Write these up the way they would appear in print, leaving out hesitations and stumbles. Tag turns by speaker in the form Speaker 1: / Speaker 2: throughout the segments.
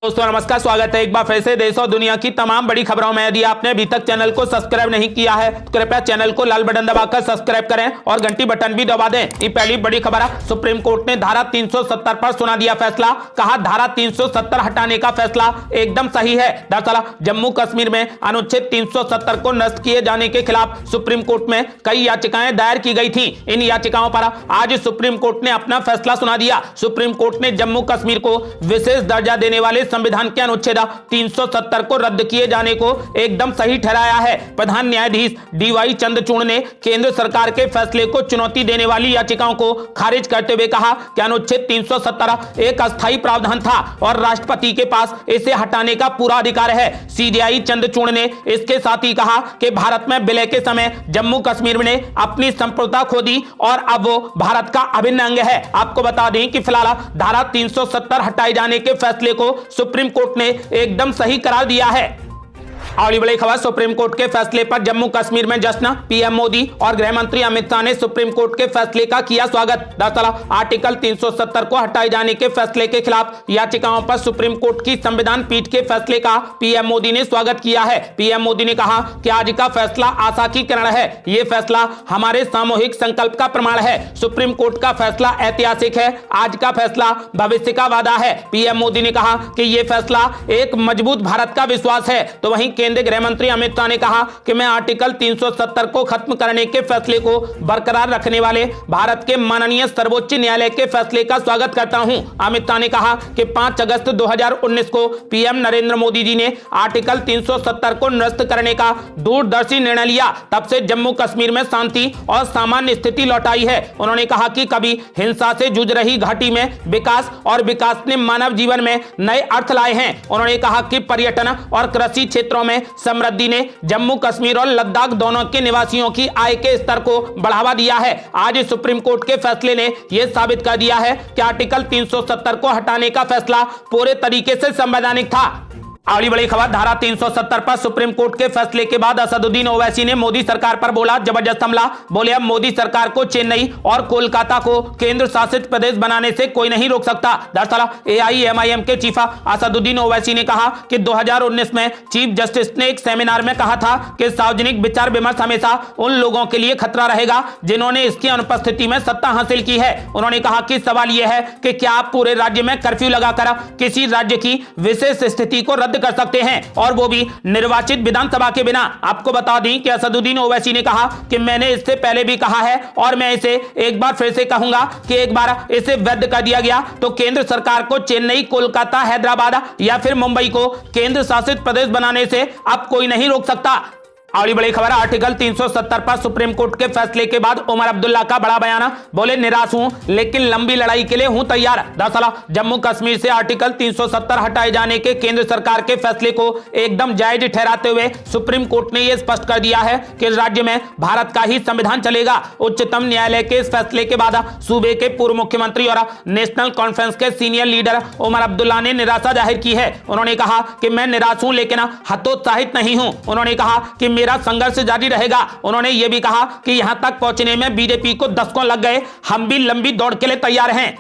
Speaker 1: दोस्तों नमस्कार, स्वागत है एक बार फिर से देश और दुनिया की तमाम बड़ी खबरों में। यदि आपने अभी तक चैनल को सब्सक्राइब नहीं किया है तो कृपया चैनल को लाल बटन दबाकर सब्सक्राइब करें और घंटी बटन भी दबा दें। ये पहली बड़ी खबर है। सुप्रीम कोर्ट ने धारा 370 पर सुना दिया फैसला। कहा धारा 370 हटाने का फैसला एकदम सही है। दरअसल जम्मू कश्मीर में अनुच्छेद 370 को नष्ट किए जाने के खिलाफ सुप्रीम कोर्ट में कई याचिकाएं दायर की गई थी। इन याचिकाओं पर आज सुप्रीम कोर्ट ने अपना फैसला सुना दिया। सुप्रीम कोर्ट ने जम्मू कश्मीर को विशेष दर्जा देने वाले संविधान के अनुच्छेद 370 को रद्द किए जाने को एकदम सही ठहराया है। प्रधान न्यायाधीश डीवाई चंद्रचूड़ ने केंद्र सरकार के फैसले को चुनौती देने वाली याचिकाओं को खारिज करते हुए कहा कि अनुच्छेद 370 एक अस्थायी प्रावधान था और राष्ट्रपति के पास इसे हटाने का पूरा अधिकार है। सीजेआई चंद्रचूड़ ने इसके साथ ही कहा कि भारत में विलय के समय जम्मू कश्मीर ने अपनी संप्रभुता खो दी और अब वो भारत का अभिन्न अंग है। आपको बता दें कि फिलहाल धारा 370 हटाए जाने के फैसले को सुप्रीम कोर्ट ने एकदम सही करार दिया है। अगली बड़ी खबर, सुप्रीम कोर्ट के फैसले पर जम्मू कश्मीर में जश्न। पीएम मोदी और गृह मंत्री अमित शाह ने सुप्रीम कोर्ट के फैसले का किया स्वागत। दरअसल आर्टिकल 370 को हटाए जाने के फैसले के खिलाफ याचिकाओं पर सुप्रीम कोर्ट की संविधान पीठ के फैसले का पीएम मोदी ने स्वागत किया है। पीएम मोदी ने कहा कि आज का फैसला आशा की किरण है। यह फैसला हमारे सामूहिक संकल्प का प्रमाण है। सुप्रीम कोर्ट का फैसला ऐतिहासिक है। आज का फैसला भविष्य का वादा है। पीएम मोदी ने कहा कि यह फैसला एक मजबूत भारत का विश्वास है। तो वहीं केंद्रीय गृह मंत्री अमित शाह ने कहा कि मैं आर्टिकल 370 को खत्म करने के फैसले को बरकरार रखने वाले भारत के माननीय सर्वोच्च न्यायालय के फैसले का स्वागत करता हूं। अमित शाह ने कहा कि 5 अगस्त 2019 को पीएम नरेंद्र मोदी जी ने आर्टिकल 370 को निरस्त करने का दूरदर्शी निर्णय लिया। तब से जम्मू कश्मीर में शांति और सामान्य स्थिति लौट आई है। उन्होंने कहा कि कभी हिंसा से जूझ रही घाटी में विकास और विकास ने मानव जीवन में नए अर्थ लाए हैं। उन्होंने कहा कि पर्यटन और कृषि क्षेत्रों में समृद्धि ने जम्मू कश्मीर और लद्दाख दोनों के निवासियों की आय के स्तर को बढ़ावा दिया है। आज सुप्रीम कोर्ट के फैसले ने यह साबित कर दिया है कि आर्टिकल 370 को हटाने का फैसला पूरे तरीके से संवैधानिक था। अगली बड़ी खबर, धारा 370 पर सुप्रीम कोर्ट के फैसले के बाद असदुद्दीन ओवैसी ने मोदी सरकार पर बोला जबरदस्त हमला। बोले अब मोदी सरकार को चेन्नई और कोलकाता को केंद्र शासित प्रदेश बनाने से कोई नहीं रोक सकता। दरअसल एआईएमआईएम के चीफ असदुद्दीन ओवैसी ने कहा कि 2019 में चीफ जस्टिस ने एक सेमिनार में कहा था कि सार्वजनिक विचार विमर्श हमेशा उन लोगों के लिए खतरा रहेगा जिन्होंने इसकी अनुपस्थिति में सत्ता हासिल की है। उन्होंने कहा कि सवाल यह है कि क्या आप पूरे राज्य में कर्फ्यू लगाकर किसी राज्य की विशेष स्थिति को रद्द कर सकते हैं और वो भी निर्वाचित विधानसभा के बिना। आपको बता दें कि असदुद्दीन ओवैसी ने कहा कि मैंने इससे पहले भी कहा है और मैं इसे एक बार फिर से कहूंगा कि एक बार इसे रद्द कर दिया गया तो केंद्र सरकार को चेन्नई, कोलकाता, हैदराबाद या फिर मुंबई को केंद्र शासित प्रदेश बनाने से अब कोई नहीं रोक सकता। अगली बड़ी खबर, आर्टिकल 370 पर सुप्रीम कोर्ट के फैसले के बाद उमर अब्दुल्ला का बड़ा बयान। बोले निराश हूं लेकिन लंबी लड़ाई के लिए हूं तैयार। दरअसल जम्मू कश्मीर से आर्टिकल 370 हटाए जाने के केंद्र सरकार के फैसले को एकदम जायज ठहराते हुए सुप्रीम कोर्ट ने यह स्पष्ट कर दिया है कि राज्य में भारत का ही संविधान चलेगा। उच्चतम न्यायालय के इस फैसले के बाद सूबे के पूर्व मुख्यमंत्री और नेशनल कॉन्फ्रेंस के सीनियर लीडर उमर अब्दुल्ला ने निराशा जाहिर की है। उन्होंने कहा कि मैं निराश हूं लेकिन हतोत्साहित नहीं हूं। उन्होंने कहा कि मेरा संघर्ष जारी रहेगा। उन्होंने यह भी कहा कि यहां तक पहुंचने में बीजेपी को दशकों लग गए, हम भी लंबी दौड़ के लिए तैयार हैं।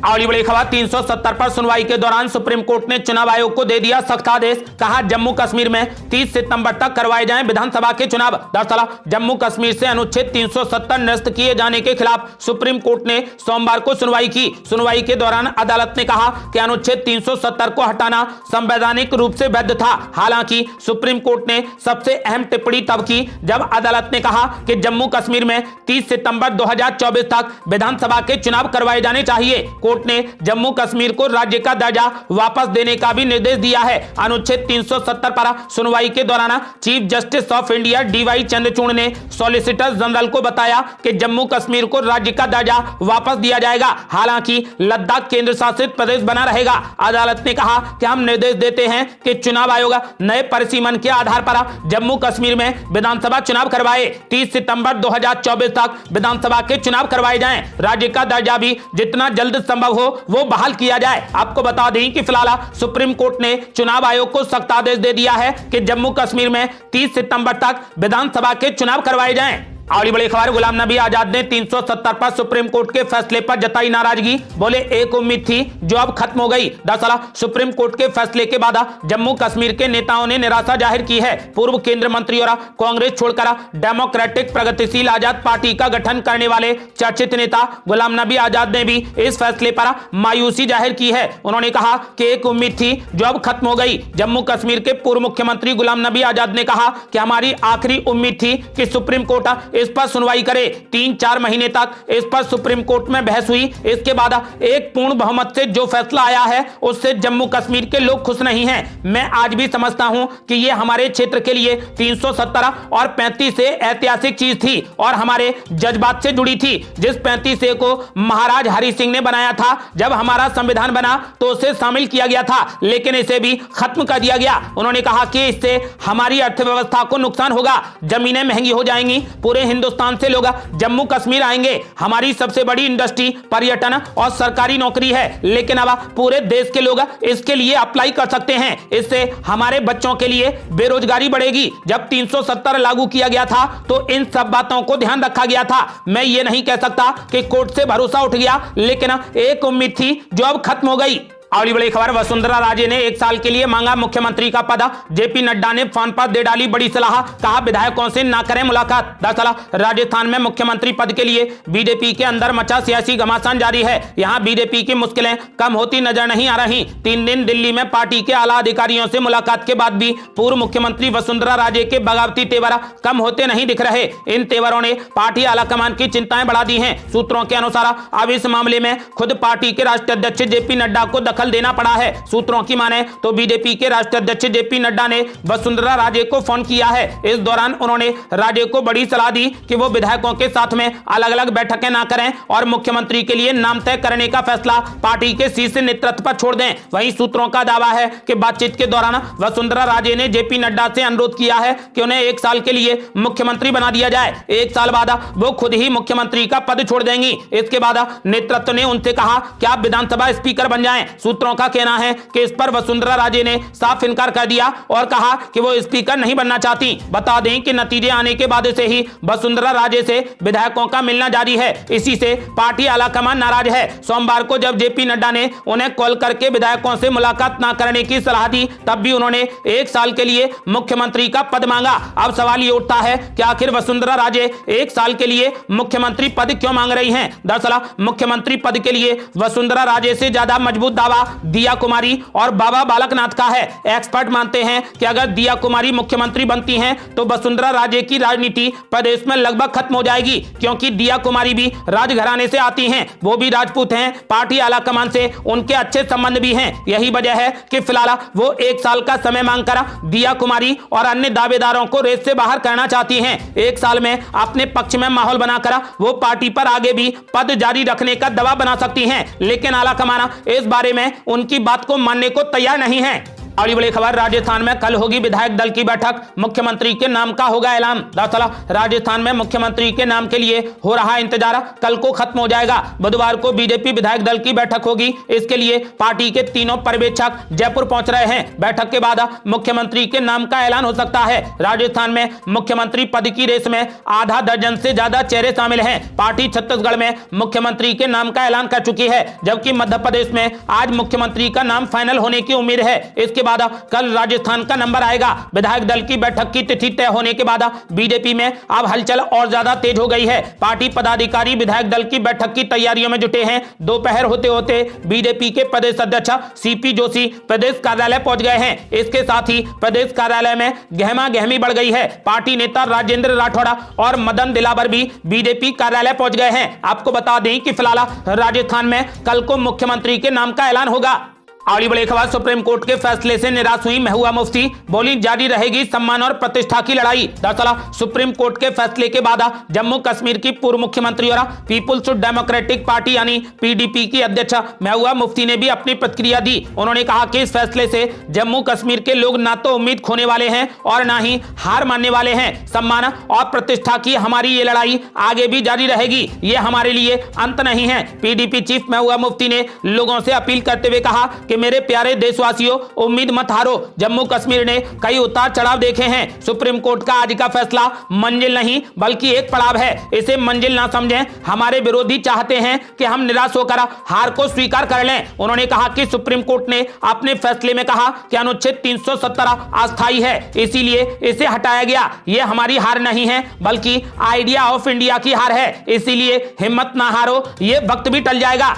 Speaker 1: अगली बड़ी खबर, 370 पर सुनवाई के दौरान सुप्रीम कोर्ट ने चुनाव आयोग को दे दिया सख्त आदेश। कहा जम्मू कश्मीर में 30 सितंबर तक करवाए जाएं विधानसभा के चुनाव। दरअसल जम्मू कश्मीर से अनुच्छेद 370 निरस्त किए जाने के खिलाफ सुप्रीम कोर्ट ने सोमवार को सुनवाई की। सुनवाई के दौरान अदालत ने कहा कि अनुच्छेद 370 को हटाना संवैधानिक रूप से वैध था। हालांकि सुप्रीम कोर्ट ने सबसे अहम टिप्पणी तब की जब अदालत ने कहा कि जम्मू कश्मीर में 30 सितंबर 2024 तक विधानसभा के चुनाव करवाए जाने चाहिए। कोर्ट ने जम्मू कश्मीर को राज्य का दर्जा वापस देने का भी निर्देश दिया है। अनुच्छेद 370 पर सुनवाई के दौरान chief justice of India D Y Chandrachud ने सॉलिसिटर जनरल को बताया कि जम्मू कश्मीर को राज्य का दर्जा वापस दिया जाएगा। हालांकि लद्दाख केंद्र शासित प्रदेश बना रहेगा। अदालत ने कहा कि हम निर्देश देते हैं कि चुनाव आयोग नए परिसीमन के आधार पर जम्मू कश्मीर में विधानसभा चुनाव करवाए। 30 सितंबर 2024 तक विधानसभा के चुनाव करवाए जाएं। राज्य का दर्जा भी जितना जल्द संभव हो वो बहाल किया जाए। आपको बता दें कि फिलहाल सुप्रीम कोर्ट ने चुनाव आयोग को सख्त आदेश दे दिया है कि जम्मू कश्मीर में 30 सितंबर तक विधानसभा के चुनाव करवाए जाएं। और बड़ी खबर, गुलाम नबी आजाद ने 370 पर सुप्रीम कोर्ट के फैसले पर जताई नाराजगी। बोले एक उम्मीद थी जो अब खत्म हो गई। दरअसल सुप्रीम कोर्ट के फैसले के बाद जम्मू कश्मीर के नेताओं ने निराशा जाहिर की है। पूर्व केंद्रीय मंत्री और कांग्रेस छोड़कर डेमोक्रेटिक प्रगतिशील आजाद पार्टी का गठन करने वाले चर्चित नेता गुलाम नबी आजाद ने भी इस फैसले पर मायूसी जाहिर की है। उन्होंने कहा कि एक उम्मीद थी जो अब खत्म हो गई। जम्मू कश्मीर के पूर्व मुख्यमंत्री गुलाम नबी आजाद ने कहा कि हमारी आखिरी उम्मीद थी कि सुप्रीम कोर्ट इस पर सुनवाई करे। 3-4 महीने तक इस पर सुप्रीम कोर्ट में बहस हुई। इसके बाद एक पूर्ण बहुमत से जो फैसला आया है उससे जम्मू कश्मीर के लोग खुश नहीं हैं। मैं आज भी समझता हूं कि यह हमारे क्षेत्र के लिए 370 और 35 से ऐतिहासिक चीज थी और हमारे जज्बात से जुड़ी थी। जिस 35 को महाराज हरि सिंह ने बनाया था, जब हमारा संविधान बना तो उसे शामिल किया गया था, लेकिन इसे भी खत्म कर दिया गया। उन्होंने कहा कि इससे हमारी अर्थव्यवस्था को नुकसान होगा, जमीनें महंगी हो जाएंगी, पूरे हिंदुस्तान से लोग जम्मू कश्मीर आएंगे। हमारी सबसे बड़ी इंडस्ट्री पर्यटन और सरकारी नौकरी है, लेकिन अब पूरे देश के लोग इसके लिए अप्लाई कर सकते हैं। इससे हमारे बच्चों के लिए बेरोजगारी बढ़ेगी। जब 370 लागू किया गया था तो इन सब बातों को ध्यान रखा गया था। मैं ये नहीं कह सकता कि कोर्ट से भरोसा उठ गया, लेकिन एक उम्मीद थी जो अब खत्म हो गई। अगली बड़ी खबर, वसुंधरा राजे ने 1 साल के लिए मांगा मुख्यमंत्री का पद। जेपी नड्डा ने फोन पर दे डाली बड़ी सलाह, कहा विधायकों से ना करें मुलाकात। दरअसल राजस्थान में मुख्यमंत्री पद के लिए बीजेपी के अंदर मचा सियासी घमासान जारी है। यहां बीजेपी की मुश्किलें कम होती नजर नहीं आ रही। 3 दिन दिल्ली में पार्टी के आला अधिकारियों से मुलाकात के बाद भी पूर्व मुख्यमंत्री वसुंधरा राजे के बगावती तेवर कम होते नहीं दिख रहे। इन तेवरों ने पार्टी आलाकमान की चिंताएं बढ़ा दी हैं। सूत्रों के अनुसार अब इस मामले में खुद पार्टी के राष्ट्रीय अध्यक्ष जेपी नड्डा को दखल देना पड़ा है। सूत्रों की माने तो बीजेपी के राष्ट्रीय अध्यक्ष जेपी नड्डा ने वसुंधरा राजे को फोन किया है। इस दौरान उन्होंने राजे को बड़ी सलाह दी कि वो विधायकों के साथ में अलग अलग बैठकें ना करें और मुख्यमंत्री के लिए नाम तय करने का फैसला पार्टी के शीर्ष नेतृत्व पर छोड़ दें। वहीं सूत्रों का दावा है कि बातचीत के दौरान वसुंधरा राजे ने जेपी नड्डा से अनुरोध किया है कि उन्हें 1 साल के लिए मुख्यमंत्री बना दिया जाए। 1 साल बाद वो खुद ही मुख्यमंत्री का पद छोड़ देंगी। इसके बाद नेतृत्व ने उनसे कहा कि आप विधानसभा स्पीकर बन जाएं। सूत्रों का कहना है कि इस पर वसुंधरा राजे ने साफ इनकार कर दिया और कहा कि वो स्पीकर नहीं बनना चाहती। बता दें कि नतीजे आने के बाद से ही वसुंधरा राजे से विधायकों का मिलना जारी है। इसी से पार्टी आलाकमान नाराज है। सोमवार को जब जेपी नड्डा ने उन्हें कॉल करके विधायकों से मुलाकात न करने की सलाह दी, तब भी उन्होंने 1 साल के लिए मुख्यमंत्री का पद मांगा। अब सवाल ये उठता है कि आखिर वसुंधरा राजे 1 साल के लिए मुख्यमंत्री पद क्यों मांग रही हैं? दरअसल मुख्यमंत्री पद के लिए वसुंधरा राजे से ज्यादा मजबूत दावा दिया कुमारी और बाबा बालकनाथ का है। एक्सपर्ट मानते हैं कि अगर दिया कुमारी मुख्यमंत्री बनती हैं तो वसुंधरा राजे की राजनीति प्रदेश में लगभग खत्म हो जाएगी, क्योंकि दिया कुमारी भी राजघराने से आती हैं, वो भी राजपूत हैं। पार्टी आलाकमान से उनके अच्छे संबंध भी हैं। यही वजह है कि फिलहाल वो 1 साल का समय मांगकर दिया कुमारी और अन्य दावेदारों को रेस से बाहर करना चाहती हैं। 1 साल में अपने पक्ष में माहौल बनाकर वो पार्टी पर आगे भी पद जारी रखने का दबाव बना सकती हैं, लेकिन आलाकमान इस बारे में उनकी बात को मानने को तैयार नहीं है। अगली बड़ी खबर, राजस्थान में कल होगी विधायक दल की बैठक, मुख्यमंत्री के नाम का होगा ऐलान। दरअसल राजस्थान में मुख्यमंत्री के नाम के लिए हो रहा इंतजार कल को खत्म हो जाएगा। बुधवार को बीजेपी विधायक दल की बैठक होगी। इसके लिए पार्टी के तीनों पर्यवेक्षक जयपुर पहुंच रहे हैं। बैठक के बाद मुख्यमंत्री के नाम का ऐलान हो सकता है। राजस्थान में मुख्यमंत्री पद की रेस में आधा दर्जन से ज्यादा चेहरे शामिल हैं। पार्टी छत्तीसगढ़ में मुख्यमंत्री के नाम का ऐलान कर चुकी है, जबकि मध्य प्रदेश में आज मुख्यमंत्री का नाम फाइनल होने की उम्मीद है। इसके बाद कल राजस्थान का नंबर आएगा। विधायक दल की बैठक की तिथि तय होने के बाद बीजेपी में अब हलचल और ज्यादा तेज हो गई है। पार्टी पदाधिकारी विधायक दल की बैठक की तैयारियों में जुटे हैं। दोपहर होते होते बीजेपी के प्रदेश अध्यक्ष सीपी जोशी प्रदेश कार्यालय पहुंच गए हैं। इसके साथ ही प्रदेश कार्यालय में गहमा गहमी बढ़ गई है। पार्टी नेता राजेंद्र राठौड़ और मदन दिलावर भी बीजेपी कार्यालय पहुंच गए हैं। आपको बता दें कि फिलहाल राजस्थान में कल को मुख्यमंत्री के नाम का ऐलान होगा। अगली बड़ी खबर, सुप्रीम कोर्ट के फैसले से निराश हुई महबूबा मुफ्ती, बोली जारी रहेगी सम्मान और प्रतिष्ठा की लड़ाई। दरअसल सुप्रीम कोर्ट के फैसले के बाद जम्मू कश्मीर की पूर्व मुख्यमंत्री और पीपुल्स डेमोक्रेटिक पार्टी यानी पीडीपी की अध्यक्ष महबूबा मुफ्ती ने भी अपनी प्रतिक्रिया दी। उन्होंने कहा कि इस फैसले से जम्मू कश्मीर के लोग ना तो उम्मीद खोने वाले हैं और ना ही हार मानने वाले हैं। सम्मान और प्रतिष्ठा की हमारी ये लड़ाई आगे भी जारी रहेगी, ये हमारे लिए अंत नहीं है। पीडीपी चीफ महबूबा मुफ्ती ने लोगों से अपील करते हुए कहा कि मेरे प्यारे देशवासियों, उम्मीद मत हारो। जम्मू कश्मीर ने कई उतार चढ़ाव देखे हैं। सुप्रीम कोर्ट का आज का फैसला मंजिल नहीं बल्कि एक पड़ाव है। इसे मंजिल ना समझें। हमारे विरोधी चाहते हैं कि हम निराश होकर हार को स्वीकार कर लें। उन्होंने कहा कि सुप्रीम कोर्ट ने अपने फैसले में कहा कि अनुच्छेद 370 अस्थायी है, इसीलिए इसे हटाया गया। यह हमारी हार नहीं है बल्कि आइडिया ऑफ इंडिया की हार है, इसीलिए हिम्मत ना हारो, यह वक्त भी टल जाएगा।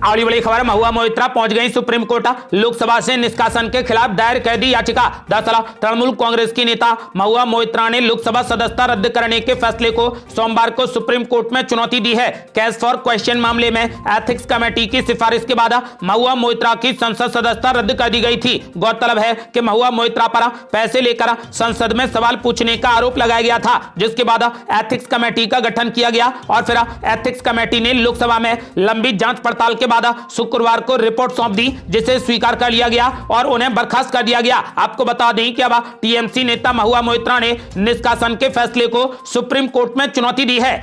Speaker 1: अगली बड़ी खबर, महुआ मोइत्रा पहुंच गई सुप्रीम कोर्ट। लोकसभा से निष्कासन के खिलाफ दायर कर दी याचिका। दरअसल तृणमूल कांग्रेस की नेता महुआ मोइत्रा ने लोकसभा सदस्यता रद्द करने के फैसले को सोमवार को सुप्रीम कोर्ट में चुनौती दी है। कैश फॉर क्वेश्चन मामले में एथिक्स कमेटी की सिफारिश के बाद महुआ मोइत्रा की संसद सदस्यता रद्द कर दी गई थी। गौरतलब है कि महुआ मोइत्रा पर पैसे लेकर संसद में सवाल पूछने का आरोप लगाया गया था, जिसके बाद एथिक्स कमेटी का गठन किया गया और फिर एथिक्स कमेटी ने लोकसभा में लंबी जांच पड़ताल के बाद शुक्रवार को रिपोर्ट सौंप दी, जिसे स्वीकार कर लिया गया और उन्हें बर्खास्त कर दिया गया। आपको बता दें कि अब टीएमसी नेता महुआ मोइत्रा ने निष्कासन के फैसले को सुप्रीम कोर्ट में चुनौती दी है।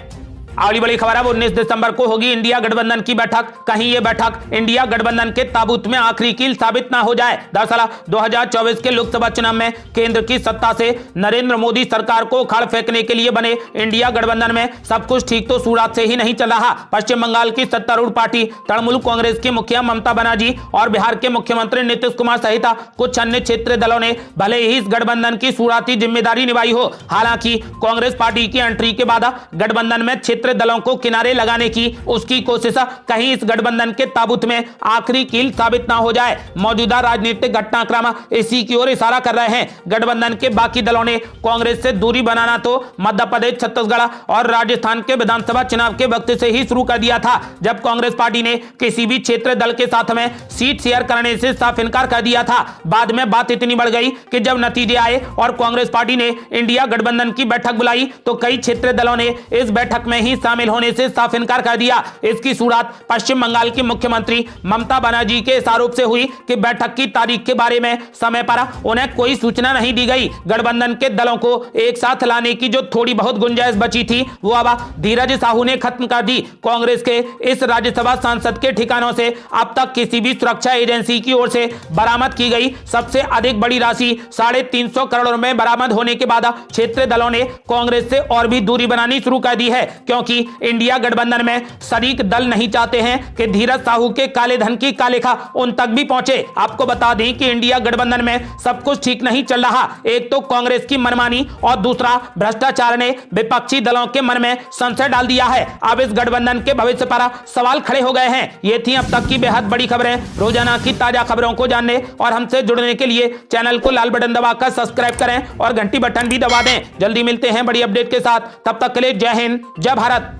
Speaker 1: अगली बड़ी खबर है, 19 दिसंबर को होगी इंडिया गठबंधन की बैठक। कहीं यह बैठक इंडिया गठबंधन के ताबूत में आखिरी कील साबित ना हो जाए। दरअसल 2024 के लोकसभा चुनाव में केंद्र की सत्ता से नरेंद्र मोदी सरकार को उखाड़ फेंकने के लिए बने इंडिया गठबंधन में सब कुछ ठीक तो शुरुआत से ही नहीं चल रहा। पश्चिम बंगाल की सत्तारूढ़ पार्टी तृणमूल कांग्रेस की मुखिया ममता बनर्जी और बिहार के मुख्यमंत्री नीतीश कुमार सहित कुछ अन्य क्षेत्रीय दलों ने भले ही इस गठबंधन की शुरुआती जिम्मेदारी निभाई हो, हालांकि कांग्रेस पार्टी की एंट्री के बाद गठबंधन में क्षेत्रीय दलों को किनारे लगाने की उसकी कोशिश कहीं इस गठबंधन के ताबूत में आखिरी कील साबित ना हो जाए। मौजूदा राजनीतिक घटनाक्रम इसी की ओर इशारा कर रहे हैं। गठबंधन के बाकी दलों ने कांग्रेस से दूरी बनाना तो मध्य प्रदेश, छत्तीसगढ़ और राजस्थान के विधानसभा चुनाव के वक्त से ही शुरू कर दिया था, जब कांग्रेस पार्टी ने किसी भी क्षेत्रीय दल के साथ में सीट शेयर करने से साफ इनकार कर दिया था। बाद में बात इतनी बढ़ गई कि जब नतीजे आए और कांग्रेस पार्टी ने इंडिया गठबंधन की बैठक बुलाई तो कई क्षेत्रीय दलों ने इस बैठक में ही शामिल होने से साफ इनकार कर दिया। इसकी शुरुआत पश्चिम बंगाल की मुख्यमंत्री ममता बनर्जी के इस आरोप से हुई कि बैठक की तारीख के बारे में समय पर उन्हें कोई सूचना नहीं दी गई। गठबंधन के दलों को एक साथ लाने की जो थोड़ी बहुत गुंजाइश बची थी वो अब धीरज साहू ने खत्म कर दी। कांग्रेस के इस राज्यसभा सांसद के ठिकानों से अब तक किसी भी सुरक्षा एजेंसी की ओर से बरामद की गई सबसे अधिक बड़ी राशि 350 करोड़ रुपए बरामद होने के बाद क्षेत्रीय दलों ने कांग्रेस से और भी दूरी बनानी शुरू कर दी है, क्योंकि इंडिया गठबंधन में शरीक दल नहीं चाहते हैं कि धीरज साहू के काले धन की कालेखा उन तक भी पहुंचे। आपको बता दें कि इंडिया गठबंधन में सब कुछ ठीक नहीं चल रहा। एक तो कांग्रेस की मनमानी और दूसरा भ्रष्टाचार ने विपक्षी दलों के मन में संशय डाल दिया है। अब इस गठबंधन के भविष्य पर सवाल खड़े हो गए हैं। ये थी अब तक की बेहद बड़ी खबरें। रोजाना की ताजा खबरों को जानने और हमसे जुड़ने के लिए चैनल को लाल बटन दबाकर सब्सक्राइब करें और घंटी बटन भी दबा दें। जल्दी मिलते हैं बड़ी अपडेट के साथ, तब तक के लिए जय हिंद, जय भारत।